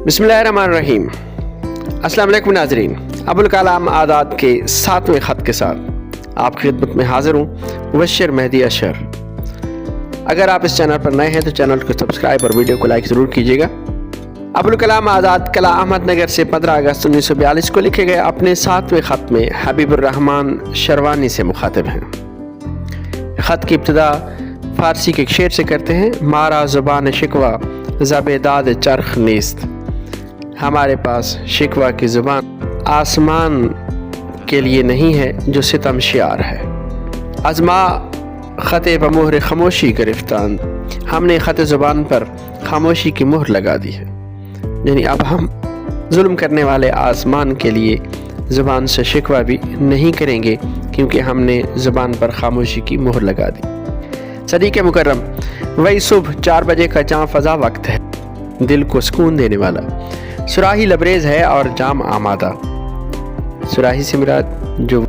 बिस्मिल्लाहिर्रहमानिर्रहीम। अस्सलाम वालेकुम नाज़रीन, अबुल कलाम आदात के 7वें ख़त के साथ आपकी खिदमत में हाज़िर हूँ, मुबश्शिर मेहदी अशर। अगर आप इस चैनल पर नए हैं तो चैनल को सब्सक्राइब और वीडियो को लाइक ज़रूर कीजिएगा। अबुल कलाम आज़ाद कला अहमदनगर से 15 अगस्त 1942 को लिखे गए अपने 7वें ख़त में हबीबुर्रहमान शरवानी से मुखातिब हैं। ख़त की इब्तिदा फ़ारसी के एक शेर से करते हैं। मारा ज़ुबान शिकवा ज़बेदाद चरख नीस्त। हमारे पास शिकवा की ज़ुबान आसमान के लिए नहीं है जो सितम शियार है। अज़मा ख़ते बमोहर खामोशी गिरफ्तान। हमने ख़त ज़ुबान पर खामोशी की मोहर लगा दी है, यानी अब हम जुल्म करने वाले आसमान के लिए ज़ुबान से शिकवा भी नहीं करेंगे, क्योंकि हमने ज़ुबान पर खामोशी की मोहर लगा दी। सदीक़ मुकर्रम, वही सुबह 4 बजे का जहाँ फ़ज़ा वक्त है, दिल को सुकून देने वाला। सुराही लबरेज है और जाम आमादा। सुराही से मुराद जो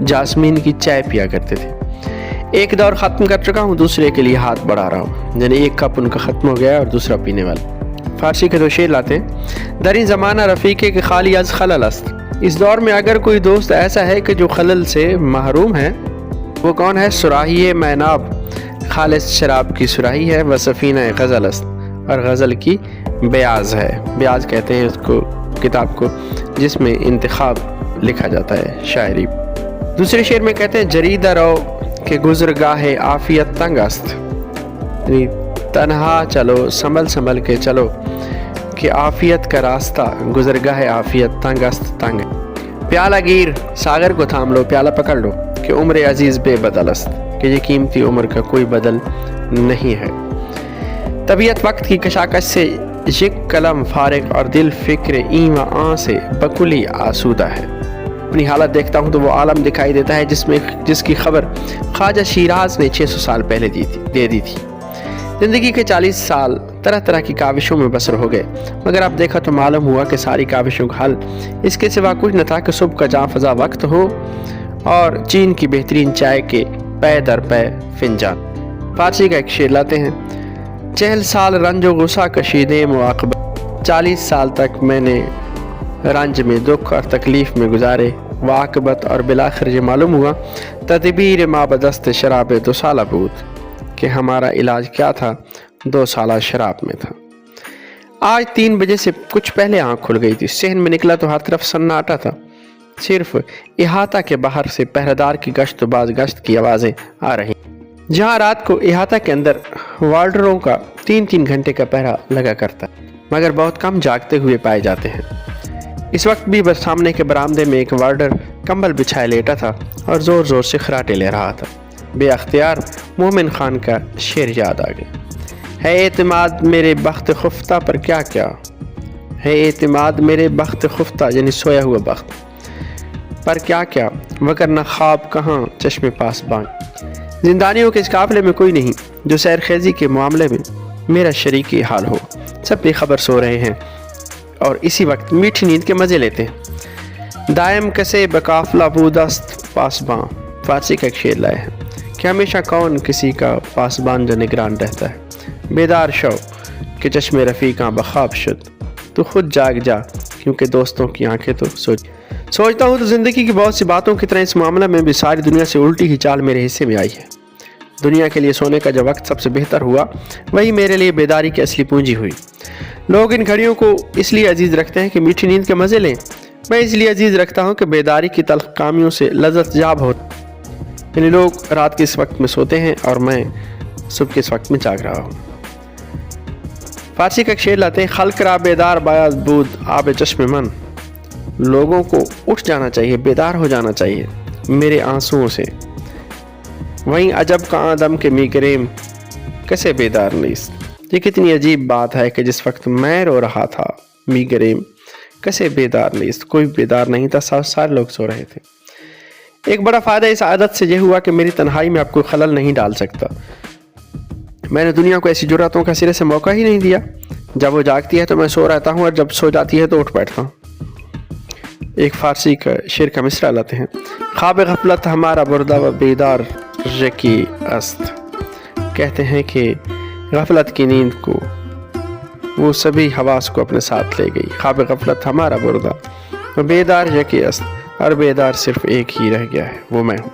जास्मीन की चाय पिया करते थे। एक दौर ख़त्म कर चुका हूँ, दूसरे के लिए हाथ बढ़ा रहा हूँ, यानी एक कप उनका ख़त्म हो गया और दूसरा पीने वाला। फ़ारसी के 2 शेर लाते हैं। दरी ज़माना रफ़ीक़े के खाली अज़ खलल अस्त। इस दौर में अगर कोई दोस्त ऐसा है कि जो खलल से महरूम है, वो कौन है? सुराही मैनाब खालिस शराब की सुराही है। व सफ़ीना गज़ल अस्त, और गज़ल की ब्याज है। ब्याज कहते हैं उसको, किताब को जिसमें इंतखाब लिखा जाता है, शायरी। दूसरे शेर में कहते हैं जरीदा रो के गुज़रगाहे आफ़ियत तंग अस्त। यानी तन्हा चलो, संभल संभल के चलो, कि आफ़ियत का रास्ता गुज़रगाहे आफ़ियत तंग अस्त तंग। प्याला गिर सागर को थाम लो, प्याला पकड़ लो, कि उम्र अजीज़ बेबदल अस्त, कि ये कीमती उम्र का कोई बदल नहीं है। तबीयत वक्त की कशाकश से शिक कलम फारिग और दिल फिक्र ईमा आं से बकुली आसूदा है। अपनी हालत देखता हूँ तो वो आलम दिखाई देता है जिसकी खबर ख्वाजा शिराज ने 600 साल पहले दे दी थी। ज़िंदगी के 40 साल तरह तरह की काविशों में बसर हो गए, मगर अब देखा तो मालूम हुआ कि सारी काविशों का हल इसके सिवा कुछ न था कि सुबह का जहाँ फ़ज़ा वक्त हो और चीन की बेहतरीन चाय के पै दर पै फिंजान। फ़ारसी का एक शेर लाते हैं। 40 साल रंजो गुस्सा कशीदे मुआक़बत। 40 साल तक मैंने रंज में, दुख और तकलीफ़ में गुजारे। वाक़बत, और बिलाखिर ये मालूम हुआ तदबीर माबदस्त शराब 2 साल बूद, कि हमारा इलाज क्या था, 2 साल शराब में था। आज 3 बजे से कुछ पहले आँख खुल गई थी। सहन में निकला तो हर तरफ सन्नाटा था। सिर्फ इहाता के बाहर से पहरेदार की गश्त बाज गश्त की आवाज़ें आ रही। जहाँ रात को इहाता के अंदर वार्डरों का 3-3 घंटे का पहरा लगा करता, मगर बहुत कम जागते हुए पाए जाते हैं। इस वक्त भी बस सामने के बरामदे में एक वार्डर कंबल बिछाए लेटा था और ज़ोर ज़ोर से खराटे ले रहा था। बेअख्तियार मोमिन खान का शेर याद आ गया। है एतमाद मेरे बख्त खुफ्ता पर क्या क्या, है एतमाद मेरे बख्त खुफ्ता, यानी सोया हुआ बख्त पर क्या क्या, वगरना ख्वाब कहाँ चश्मे पास बांग। जिंदानियों के इस काफ़िले में कोई नहीं जो सैर खेजी के मामले में मेरा शरीकी हाल हो। सब बेखबर सो रहे हैं और इसी वक्त मीठी नींद के मज़े लेते हैं। दायम कसे बकाफला बूदस्त पासबां। फ़ारसी का एक शेर लाए हैं कि हमेशा कौन किसी का पासबान जो निगरान रहता है। बेदार शो के चश्मे रफ़ीक़ां बख्वाब शुद, तो खुद जाग जा, क्योंकि दोस्तों की आंखें तो सोचता हूँ तो ज़िंदगी की बहुत सी बातों की तरह इस मामले में भी सारी दुनिया से उल्टी ही चाल मेरे हिस्से में आई है। दुनिया के लिए सोने का जो वक्त सबसे बेहतर हुआ, वही मेरे लिए बेदारी की असली पूंजी हुई। लोग इन घड़ियों को इसलिए अजीज़ रखते हैं कि मीठी नींद के मज़े लें। मैं इसलिए अजीज़ रखता हूँ कि बेदारी की तल्ख़ कामियों से लज़्ज़त जाब हो। यानी लोग रात के इस वक्त में सोते हैं और मैं सुबह के इस वक्त में जाग रहा हूँ। फ़ारसी का एक शेर लाते हैं। खल्क रा बेदार बायाज बूद आब चश्मे मन। लोगों को उठ जाना चाहिए, बेदार हो जाना चाहिए मेरे आंसुओं से। वहीं अजब का आदम के मीकरेम कैसे बेदार नहीं। ये कितनी अजीब बात है कि जिस वक्त मैं रो रहा था, मीकरेम कैसे बेदार नहीं, कोई बेदार नहीं था, सारे लोग सो रहे थे। एक बड़ा फ़ायदा इस आदत से यह हुआ कि मेरी तन्हाई में आप कोई खलल नहीं डाल सकता। मैंने दुनिया को ऐसी जुर्रतों का सिरे से मौका ही नहीं दिया। जब वो जागती है तो मैं सो रहता हूँ, और जब सो जाती है तो उठ बैठता हूँ। एक फ़ारसी का शेर का मिसरा लाते हैं। ख्वाब गफलत हमारा बुरदा व बेदार यकी अस्त। कहते हैं कि गफलत की नींद को वो सभी हवास को अपने साथ ले गई। ख्वाब गफलत हमारा बुरदा, बेदार यकी अस्त, और बेदार सिर्फ एक ही रह गया है, वो मैं हूँ।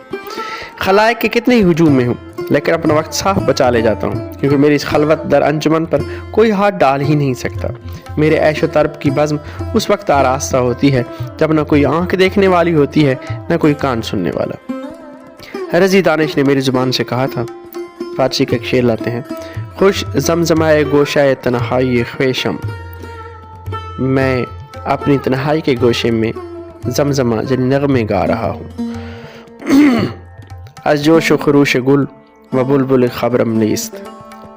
खलाइक के कितने ही हुजूम में हूँ, लेकिन अपना वक्त साफ बचा ले जाता हूँ, क्योंकि मेरी इस खलवत दर अंजुमन पर कोई हाथ डाल ही नहीं सकता। मेरे ऐशो तर्ब की बज़्म उस वक्त आरास्ता होती है जब न कोई आंख देखने वाली होती है, न कोई कान सुनने वाला। रज़ी दानिश ने मेरी ज़ुबान से कहा था। फारसी का एक शेर लाते हैं। खुश जमजमाए गोशाए तन्हाई ख्वेशम, मैं अपनी तन्हाई के गोशे में जमजमा यानी नगमे गा रहा हूँ। अज जोश व खरूश गुल व बुलबुल खबरम नीस्त,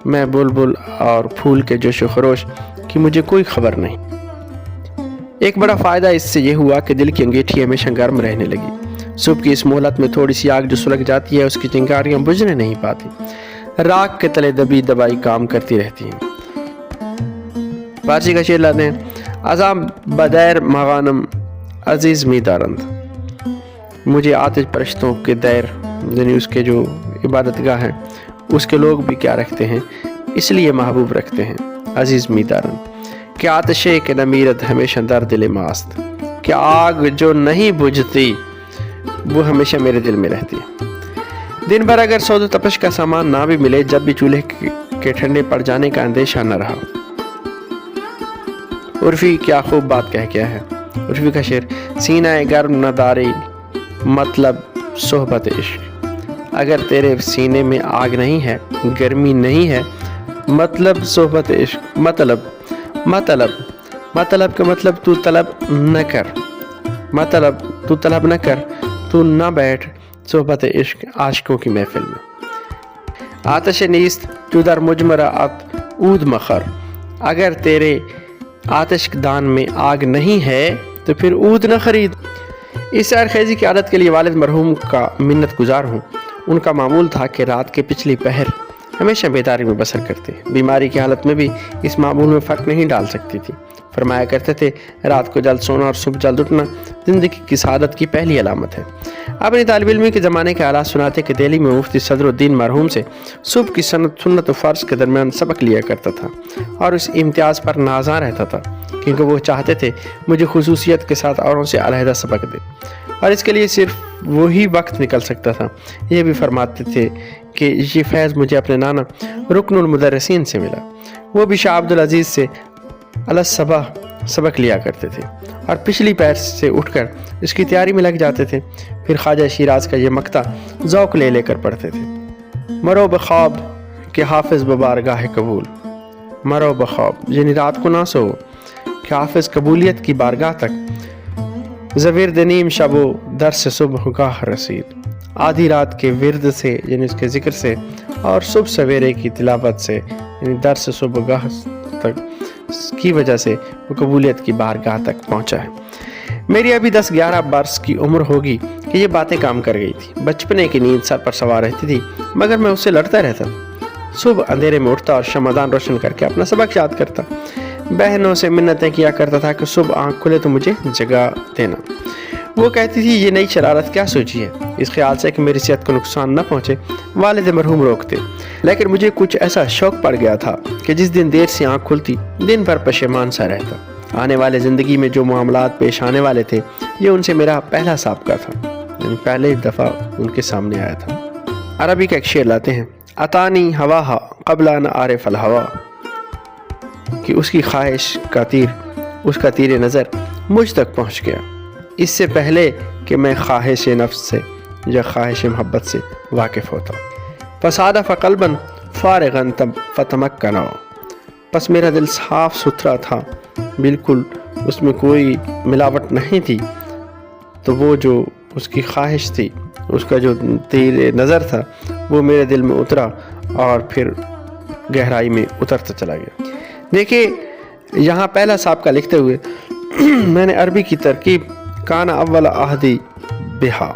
मैं बुलबुल और फूल के जोश व खरोश की मुझे कोई खबर नहीं। एक बड़ा फ़ायदा इससे ये हुआ कि दिल की अंगीठी हमेशा गर्म रहने लगी। सुबह की इस मोहलत में थोड़ी सी आग जो सुलग जाती है, उसकी चिंगारियाँ बुझने नहीं पाती, राख के तले दबी दबाई काम करती रहती हैं। फारसी का शेर लाते हैं। अज़ाम बदैर मगानम अजीज़ मीदारंद, मुझे आतिश परश्तों के दैर यानी उसके जो इबादतगाह हैं उसके लोग भी क्या रखते हैं, इसलिए महबूब रखते हैं अजीज़ मीदारन। कि आतिशे के नमीरत हमेशा दर दिल मास्त, कि आग जो नहीं बुझती वो हमेशा मेरे दिल में रहती है। दिन भर अगर सौदो तपश का सामान ना भी मिले, जब भी चूल्हे के ठंडे पड़ जाने का अंदेशा न रहा। उर्फी क्या खूब बात कह गया है। उर्फी का शेर। सीना गर्म न दारी मतलब सोहबत इश्क, अगर तेरे सीने में आग नहीं है, गर्मी नहीं है, मतलब सोहबत इश्क, मतलब का मतलब तू तलब न कर, मतलब तू तलब न कर, तू न बैठ सोहबत इश्क आशिकों की महफिल में। आतिश नीस्त तू दर मुजमरा अत ऊद मखर, अगर तेरे आतिश दान में आग नहीं है तो फिर ऊद न खरीद। इस सैरखेज़ी की आदत के लिए वालिद मरहूम का मिन्नत गुजार हूँ। उनका मामूल था कि रात के पिछली पहर हमेशा बेदारी में बसर करते। बीमारी की हालत में भी इस मामूल में फ़र्क नहीं डाल सकती थी। फरमाया करते थे, रात को जल्द सोना और सुबह जल्द उठना ज़िंदगी की सआदत की पहली अलामत है। अपनी तालिब इल्मी के ज़माने के हालात सुनाते कि दिल्ली में मुफ्ती सदरुद्दीन मरहूम से सुबह की सुन्नत व फ़र्ज़ के दरमियान सबक लिया करता था और इस इम्तियाज़ पर नाज़ा रहता था, क्योंकि वो चाहते थे मुझे खुसूसियत के साथ औरों से अलहदा सबक दे, और इसके लिए सिर्फ वही वक्त निकल सकता था। ये भी फरमाते थे कि ये फैज़ मुझे अपने नाना रुकनुल मुदर्रिसीन से मिला। वो भी शाह अब्दुल अजीज़ से अलसबा सबक लिया करते थे और पिछली पैर से उठकर इसकी तैयारी में लग जाते थे। फिर ख्वाजा शिराज का ये मक्ता ज़ौक़ ले लेकर पढ़ते थे। मरो बख्वाब के हाफिज़ बबारगाह कबूल, मरो बख्वाब यानी रात को ना सो कि हाफिज़ कबूलियत की बारगाह तक ज़विर्द नीम शबो दर से सुबह गाह रसीद, आधी रात के विरद से यानी उसके ज़िक्र से और सुबह सवेरे की तिलावत से यानी दर से सुबह गाह तक की वजह से वो कबूलियत की बारगाह तक पहुंचा है। मेरी अभी 10-11 बरस की उम्र होगी कि ये बातें काम कर गई थी। बचपने की नींद सर पर सवार रहती थी, मगर मैं उससे लड़ता रहता था। सुबह अंधेरे में उठता और शमदान रोशन करके अपना सबक याद करता। बहनों से मिन्नतें किया करता था कि सुबह आँख खुले तो मुझे जगा देना। वो कहती थी, ये नई शरारत क्या सोची है। इस ख्याल से कि मेरी सेहत को नुकसान न पहुँचे वालिद मरहूम रोकते, लेकिन मुझे कुछ ऐसा शौक पड़ गया था कि जिस दिन देर से आँख खुलती दिन भर पशेमान सा रहता। आने वाले ज़िंदगी में जो मामलात पेश आने वाले थे, ये उनसे मेरा पहला साबका था, यानी पहले दफ़ा उनके सामने आया था। अरबी का एक शेर लाते हैं। अतानी हवा क़ब्ला न आरिफ अल हवा, कि उसकी ख्वाहिश का तीर, उसका तीर नज़र मुझ तक पहुँच गया इससे पहले कि मैं ख्वाहिश नफ्स से या ख्वाहिश मोहब्बत से वाकिफ़ होता। फसादा फ़क़ल्बन फ़ारिग़न तब फ़तमक्कना, बस मेरा दिल साफ़ सुथरा था, बिल्कुल उसमें कोई मिलावट नहीं थी। तो वो जो उसकी ख्वाहिश थी, उसका जो तीर नज़र था, वो मेरे दिल में उतरा और फिर गहराई में उतरता चला गया। देखिए, यहाँ पहला साबका लिखते हुए मैंने अरबी की तरकीब काना अव्वल अहदी बिहा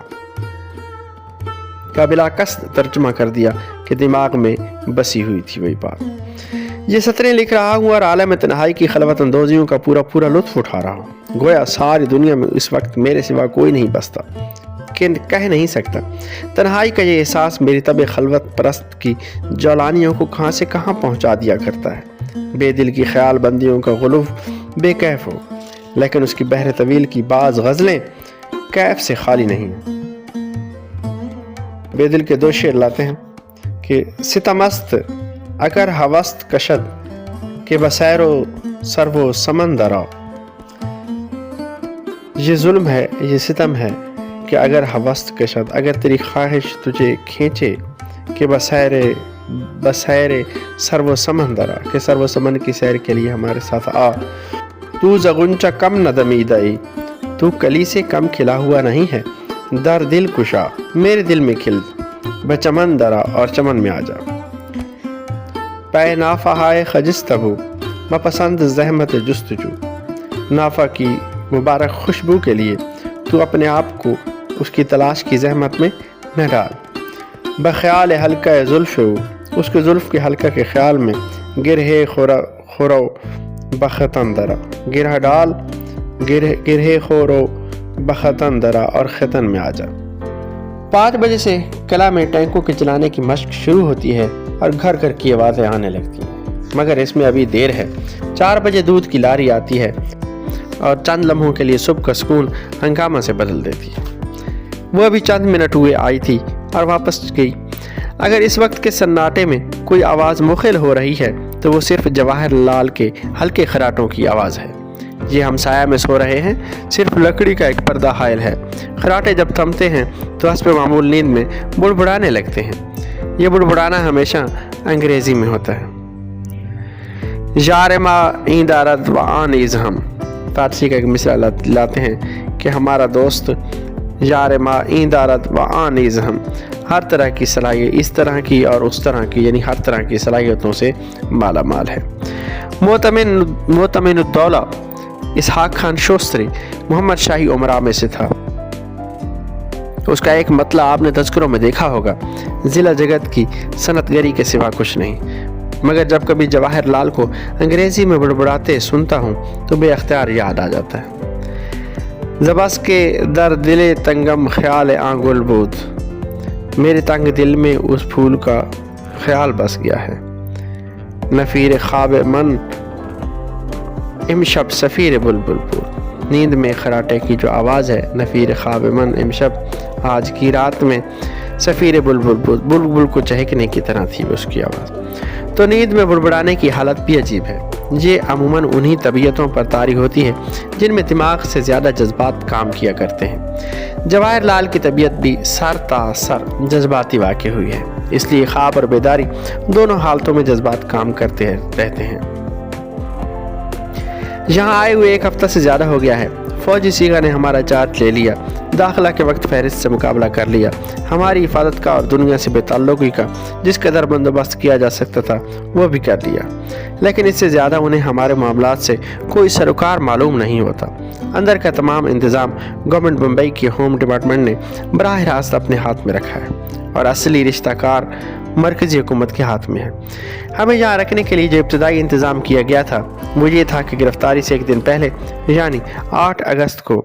का बिला कस्द तर्जुमा कर दिया कि दिमाग में बसी हुई थी वही बात। ये सतरें लिख रहा हूँ और आलम तन्हाई की खलवत अंदोजियों का पूरा लुत्फ उठा रहा हूँ। गोया सारी दुनिया में इस वक्त मेरे सिवा कोई नहीं बसता, कह नहीं सकता। तन्हाई का ये एहसास मेरी तब खलवत परस्त की जौलानियों को कहाँ से कहाँ पहुँचा दिया करता है। बेदिल की ख्याल बंदियों का गुलूफ बेकैफ हो, लेकिन उसकी बहर तवील की बाज़ गज़लें कैफ से खाली नहीं। बेदिल के दो शेर लाते हैं कि सितमस्त अगर हवस्त कशद के बसैरो सरवो समंदरा। ये जुल्म है, ये सितम है कि अगर हवस्त कशद, अगर तेरी ख्वाहिश तुझे खींचे कि बसैरे सर्व समंदरा, के सर्व समन की सैर के लिए हमारे साथ आ। तू जगुंचा कम नदमीदई, तू कली से कम खिला हुआ नहीं है। दर दिल कुशा, मेरे दिल में खिल, बचमन दरा और चमन में आ जा। पै नाफा हाय खजिस्तबू, मपसंद जहमत जुस्तजू। नाफा की मुबारक खुशबू के लिए तू अपने आप को उसकी तलाश की जहमत में न डाल। बख्याल हल्का जुल्फ़, उसके जुल्फ़ के हल्का के ख्याल में गिरहे खुरो बखतन दरा, गिरह डाल गिरहे खोरो बखतन दरा और खतन में आ जा। 5 बजे से कला में टैंकों के चलाने की मशक शुरू होती है और घर घर की आवाज़ें आने लगती हैं, मगर इसमें अभी देर है। 4 बजे दूध की लारी आती है और चंद लम्हों के लिए सुबह का सुकून हंगामा से बदल देती है। वो अभी चंद मिनट हुए आई थी और वापस गई। अगर इस वक्त के सन्नाटे में कोई आवाज़ मुखिल हो रही है तो वो सिर्फ जवाहर लाल के हल्के खराटों की आवाज़ है। ये हम साया में सो रहे हैं, सिर्फ लकड़ी का एक पर्दा हायल है। खराटे जब थमते हैं तो हस्ब मामूल नींद में बुड़बुड़ाने लगते हैं। ये बुड़बुड़ाना हमेशा अंग्रेज़ी में होता है। यार मा ईदारत व आनीज़, हम फारसी का एक मिसरा लाते हैं कि हमारा दोस्त यार मा ईदारत व आनीज़, हम हर तरह की सलाहियत, इस तरह की और उस तरह की, यानी हर तरह की सलाहियतों से माला माल है। मोतमिन उद्दौला इसहाक खान शोस्त्री मोहम्मद शाही उमरा में से था। उसका एक मतला आपने तज़किरों में देखा होगा, ज़िला जगत की सनतगरी के सिवा कुछ नहीं। मगर जब कभी जवाहर लाल को अंग्रेज़ी में बड़बड़ाते सुनता हूँ तो बेअख्तियार याद आ जाता है। ज़बस के दर दिले तंगम ख्याल आंगुल बूद, मेरे तंग दिल में उस फूल का ख्याल बस गया है। नफ़ीर ख्वाब मन इमशब सफ़ीर बुलबुल बूद, नींद में खराटे की जो आवाज़ है, नफ़ीर ख्वाब मन इमशब, आज की रात में सफ़ीर बुलबुल बूद, बुलबुल को चहकने की तरह थी उसकी आवाज़। तो नींद में बुड़बुड़ाने की हालत भी अजीब है। ये अमूमन उन्हीं तबीयतों पर तारी होती है जिनमें दिमाग से ज़्यादा जज्बात काम किया करते हैं। जवाहर लाल की तबीयत भी सर जज्बाती वाक़ई हुई है, इसलिए ख्वाब और बेदारी दोनों हालतों में जज्बात काम करते रहते हैं। यहाँ आए हुए 1 हफ्ता से ज़्यादा हो गया है। फौजी सीगा ने हमारा चार्ज ले लिया, दाखिला के वक्त फहरिस्त से मुकाबला कर लिया। हमारी हिफाजत का और दुनिया से बेताल्लुकी का जिस कदर बंदोबस्त किया जा सकता था वो भी कर लिया, लेकिन इससे ज़्यादा उन्हें हमारे मामलात से कोई सरोकार मालूम नहीं होता। अंदर का तमाम इंतज़ाम गवर्नमेंट बम्बई के होम डिपार्टमेंट ने बराह रास्त अपने हाथ में रखा है और असली रिश्ताकार मरकज़ी हुकूमत के हाथ में है। हमें यहाँ रखने के लिए जो इब्तदाई इंतज़ाम किया गया था वो ये था कि गिरफ्तारी से 1 दिन पहले यानी 8 अगस्त को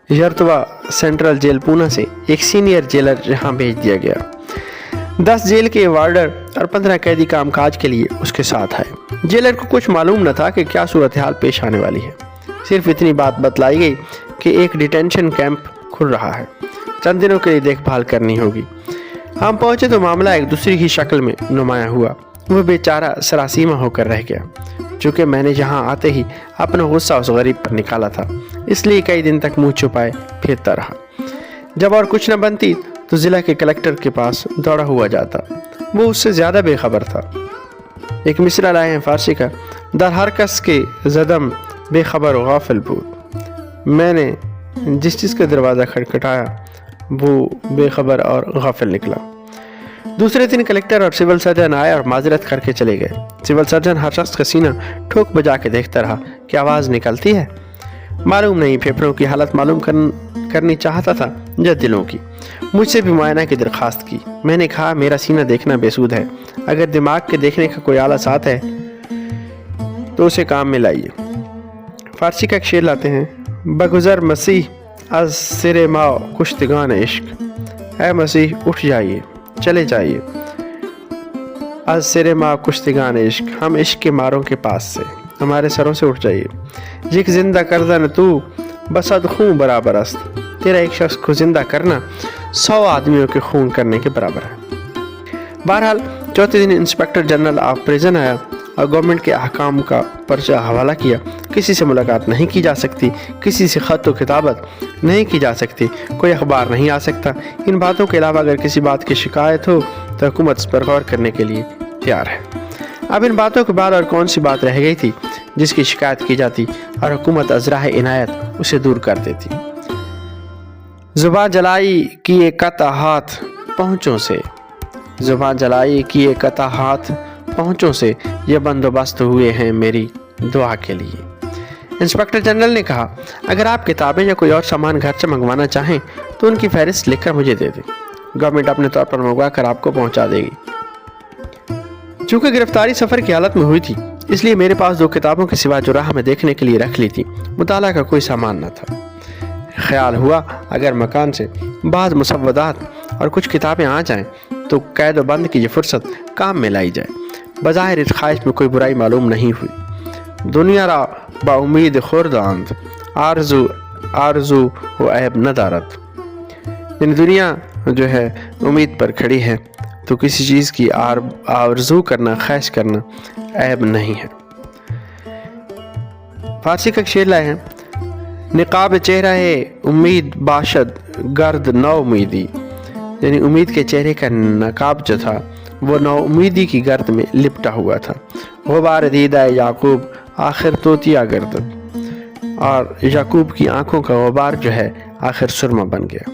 यरतवा सेंट्रल जेल पूना से एक सीनियर जेलर यहाँ भेज दिया गया। 10 जेल के वार्डर और 15 कैदी कामकाज के लिए उसके साथ आए। जेलर को कुछ मालूम न था कि क्या सूरत हाल पेश आने वाली है। सिर्फ इतनी बात बतलाई गई कि एक डिटेंशन कैंप खुल रहा है, चंद दिनों के लिए देखभाल करनी होगी। हम पहुँचे तो मामला एक दूसरी ही शक्ल में नुमाया हुआ। वह बेचारा सरासीमा होकर रह गया। चूँकि मैंने यहाँ आते ही अपना गुस्सा उस गरीब पर निकाला था, इसलिए कई दिन तक मुँह छुपाए फिरता रहा। जब और कुछ न बनती तो ज़िला के कलेक्टर के पास दौड़ा हुआ जाता। वो उससे ज़्यादा बेखबर था। एक मिसरा लाए हैं फारसी का, दर हर कस के ज़दम बेखबर व गाफिल बूद। मैंने जिस चीज़ का दरवाज़ा खटखटाया वो बेखबर और गाफिल निकला। दूसरे दिन कलेक्टर और सिविल सर्जन आए और माजरत करके चले गए। सिविल सर्जन हर शख्स का सीना ठोक बजा के देखता रहा कि आवाज़ निकलती है। मालूम नहीं, फेफड़ों की हालत मालूम करनी चाहता था या दिलों की। मुझसे भी मुआयना की दरख्वास्त की। मैंने कहा मेरा सीना देखना बेसूद है, अगर दिमाग के देखने का कोई आला साथ है तो उसे काम में लाइए। फारसी का एक शेर लाते हैं, बगुज़र मसीह از سر ما کشتگان عشق، اے مسیح اٹھ جائیے، چلے جائیے۔ از سر ما کشتگان عشق، ہم عشق کے ماروں کے پاس سے، ہمارے سروں سے اٹھ جائیے۔ یک زندہ کردن تو بصد خون برابر است، تیرا ایک شخص کو زندہ کرنا 100 آدمیوں کے خون کرنے کے برابر ہے۔ بہرحال چوتھے دن انسپیکٹر جنرل آف پریزن آیا اور گورنمنٹ کے احکام کا پرچہ حوالہ کیا۔ کسی سے ملاقات نہیں کی جا سکتی، کسی سے خط و کتابت نہیں کی جا سکتی، کوئی اخبار نہیں آ سکتا۔ ان باتوں کے علاوہ اگر کسی بات کی شکایت ہو تو حکومت اس پر غور کرنے کے لیے تیار ہے۔ اب ان باتوں کے بعد اور کون سی بات رہ گئی تھی جس کی شکایت کی جاتی اور حکومت از راہ عنایت اسے دور کر دیتی؟ زباں جلائی کیے قطع ہاتھ پہنچوں سے، زباں جلائی کیے قطع ہاتھ پہنچوں سے، یہ بندوبست ہوئے ہیں میری دعا کے لیے۔ انسپیکٹر جنرل نے کہا اگر آپ کتابیں یا کوئی اور سامان گھر سے منگوانا چاہیں تو ان کی فہرست لکھ کر مجھے دے دیں، گورنمنٹ اپنے طور پر منگوا کر آپ کو پہنچا دے گی۔ چونکہ گرفتاری سفر کی حالت میں ہوئی تھی اس لیے میرے پاس 2 کتابوں کے سوا جو راہ میں دیکھنے کے لیے رکھ لی تھی، مطالعہ کا کوئی سامان نہ تھا۔ خیال ہوا اگر مکان سے بعض مسودات اور کچھ کتابیں آ جائیں تو قید و بند کی یہ فرصت کام میں لائی جائے۔ بظاہر اس خواہش میں کوئی برائی معلوم نہیں ہوئی۔ دنیا را با امید خورداند، آرزو و عیب ندارد، یعنی دنیا جو ہے امید پر کھڑی ہے تو کسی چیز کی آرزو کرنا، خواہش کرنا عیب نہیں ہے۔ فارسی کا ایک شعر لائے ہیں، نقاب چہرہ ہے امید باشد گرد نو امیدی، یعنی امید کے چہرے کا نقاب جو تھا وہ نو امیدی کی گرد میں لپٹا ہوا تھا۔ غبار دیدہ یعقوب آخر توتیا گردد، اور یعقوب کی آنکھوں کا غبار جو ہے آخر سرما بن گیا۔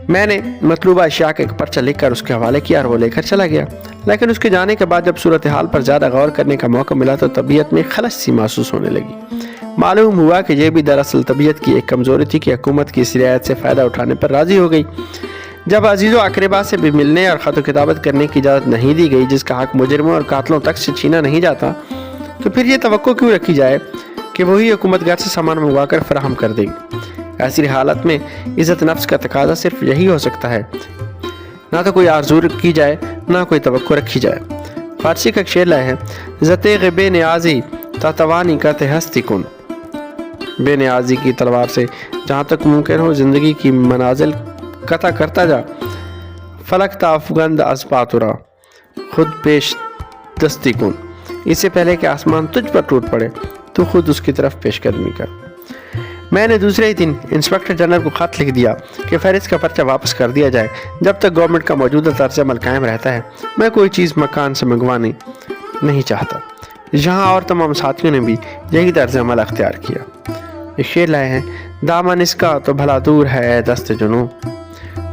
میں نے مطلوبہ اشیاء کا ایک پرچہ لکھ کر اس کے حوالے کیا اور وہ لے کر چلا گیا، لیکن اس کے جانے کے بعد جب صورتحال پر زیادہ غور کرنے کا موقع ملا تو طبیعت میں خلش سی محسوس ہونے لگی۔ معلوم ہوا کہ یہ بھی دراصل طبیعت کی ایک کمزوری تھی کہ حکومت کی اس رعایت سے فائدہ اٹھانے پر راضی ہو گئی۔ جب عزیز و اقربا سے بھی ملنے اور خط و کتابت کرنے کی اجازت نہیں دی گئی، جس کا حق مجرموں اور قاتلوں تک سے چھینا نہیں جاتا، تو پھر یہ توقع کیوں رکھی جائے کہ وہی حکومت گھر سے سامان منگوا کر فراہم کر دے گی؟ ایسی حالت میں عزت نفس کا تقاضا صرف یہی ہو سکتا ہے، نہ تو کوئی آرزو کی جائے نہ کوئی توقع رکھی جائے۔ فارسی کا ایک شعر لائے ہیں، زتیغ بے نیازی تا توانی کہتے ہستی کن، بے نیازی کی تلوار سے جہاں تک ممکن ہو زندگی کی منازل قطع کرتا جا، فلک تا افغند از پاتورا خود پیش دستی کن، اس سے پہلے کہ آسمان تجھ پر ٹوٹ پڑے تو خود اس کی طرف پیش قدمی کر۔ میں نے دوسرے ہی دن انسپیکٹر جنرل کو خط لکھ دیا کہ فہرست کا پرچہ واپس کر دیا جائے جب تک گورنمنٹ کا موجودہ طرز عمل قائم رہتا ہے۔ میں کوئی چیز مکان سے منگوانی نہیں چاہتا۔ یہاں اور تمام ساتھیوں نے بھی یہی طرز عمل اختیار کیا۔ ایک شعر لائے ہیں، دامن اس کا تو بھلا دور ہے اے دست جنوں،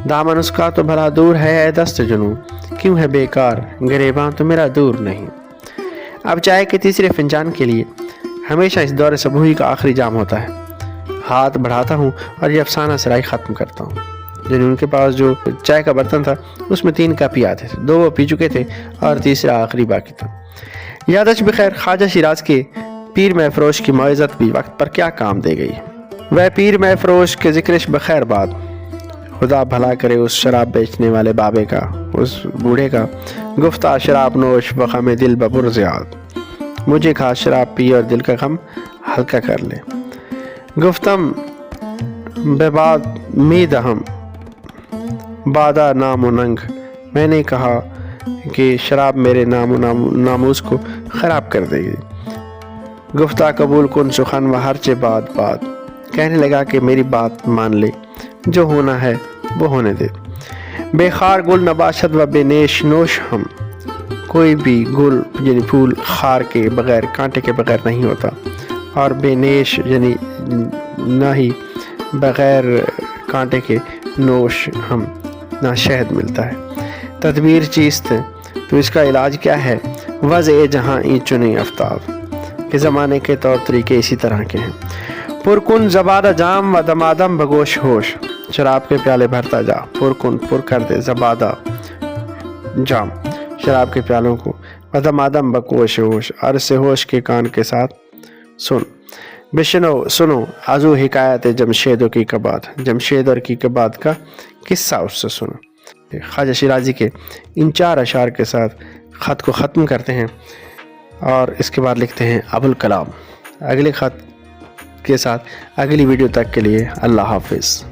دامن اس کا تو بھلا دور ہے اے دست جنوں، کیوں ہے بیکار گریباں تو میرا دور نہیں۔ اب چائے کے تیسرے فنجان کے لیے ہمیشہ اس دور صبوحی کا آخری جام ہوتا ہے۔ ہاتھ بڑھاتا ہوں اور یہ افسانہ سرائی ختم کرتا ہوں۔ یعنی ان کے پاس جو چائے کا برتن تھا اس میں 3 کپ آتے تھے، 2 وہ پی چکے تھے اور تیسرا آخری باقی تھا۔ یادش بخیر خواجہ شیراز کے پیر مہ فروش کی معزت بھی وقت پر کیا کام دے گئی۔ وہ پیر مہ فروش کے ذکرش بخیر بات، خدا بھلا کرے اس شراب بیچنے والے بابے کا، اس بوڑھے کا، گفتہ شراب نوش و غم دل ببر زیاد، مجھے کھا شراب پی اور دل کا غم ہلکا کر لے۔ گفتم بے باد می دہم بادہ نام و ننگ، میں نے کہا کہ شراب میرے نام و ناموس کو خراب کر دے گی۔ گفتہ قبول کن سخن و ہرچے بات بات، کہنے لگا کہ میری بات مان لے، جو ہونا ہے وہ ہونے دے۔ بے خار گل نباشد و بے نیش نوش ہم، کوئی بھی گل یعنی پھول خار کے بغیر، کانٹے کے بغیر نہیں ہوتا، اور بے نیش یعنی نہ ہی بغیر کانٹے کے نوش ہم، نہ شہد ملتا ہے۔ تدبیر چیست تو اس کا علاج کیا ہے، وضع جہاں ای چنی آفتاب، کہ زمانے کے طور طریقے اسی طرح کے ہیں۔ پرکن زبادہ جام و دمادم بگوش ہوش، شراب کے پیالے بھرتا جا، پرکن پر کر دے زبادہ جام، شراب کے پیالوں کو، و دمادم بگوش ہوش، عرض سے ہوش کے کان کے ساتھ سن۔ بشنو سنو ازو حکایت جمشید و کیقباد، جمشید اور کیقباد کا قصہ اس سے سنو۔ خواجہ شیرازی کے ان 4 اشعار کے ساتھ خط کو ختم کرتے ہیں اور اس کے بعد لکھتے ہیں ابوالکلام۔ اگلے خط کے ساتھ اگلی ویڈیو تک کے لیے اللہ حافظ۔